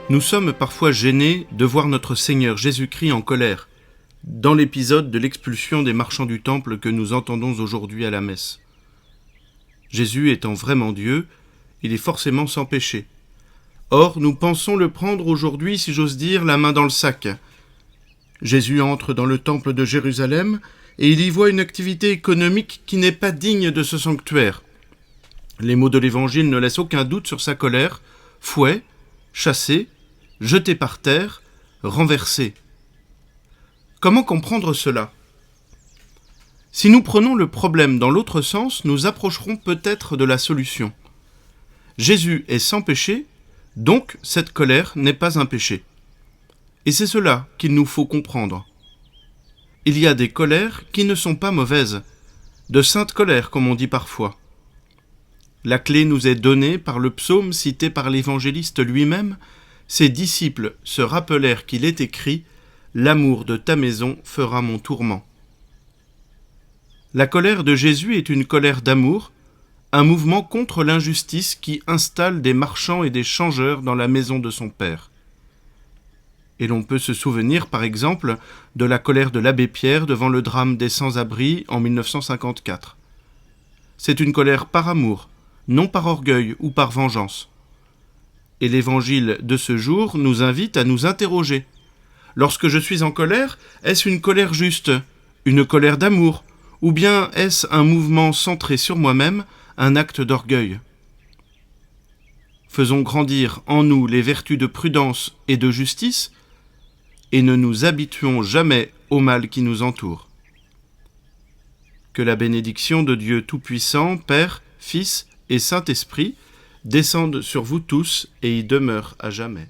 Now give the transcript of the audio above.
Nous sommes parfois gênés de voir notre Seigneur Jésus-Christ en colère, dans l'épisode de l'expulsion des marchands du temple que nous entendons aujourd'hui à la messe. Jésus étant vraiment Dieu, il est forcément sans péché. Or, nous pensons le prendre aujourd'hui, si j'ose dire, la main dans le sac. Jésus entre dans le temple de Jérusalem et il y voit une activité économique qui n'est pas digne de ce sanctuaire. Les mots de l'Évangile ne laissent aucun doute sur sa colère: fouet, chassé, jeté par terre, renversé. Comment comprendre cela ? Si nous prenons le problème dans l'autre sens, nous approcherons peut-être de la solution. Jésus est sans péché, donc cette colère n'est pas un péché. Et c'est cela qu'il nous faut comprendre. Il y a des colères qui ne sont pas mauvaises, de saintes colères comme on dit parfois. La clé nous est donnée par le psaume cité par l'évangéliste lui-même. Ses disciples se rappelèrent qu'il est écrit « L'amour de ta maison fera mon tourment ». La colère de Jésus est une colère d'amour, un mouvement contre l'injustice qui installe des marchands et des changeurs dans la maison de son Père. Et l'on peut se souvenir, par exemple, de la colère de l'abbé Pierre devant le drame des sans-abri en 1954. C'est une colère par amour, non par orgueil ou par vengeance. Et l'évangile de ce jour nous invite à nous interroger. Lorsque je suis en colère, est-ce une colère juste, une colère d'amour, ou bien est-ce un mouvement centré sur moi-même, un acte d'orgueil ? Faisons grandir en nous les vertus de prudence et de justice, et ne nous habituons jamais au mal qui nous entoure. Que la bénédiction de Dieu Tout-Puissant, Père, Fils et Saint-Esprit descende sur vous tous et y demeure à jamais.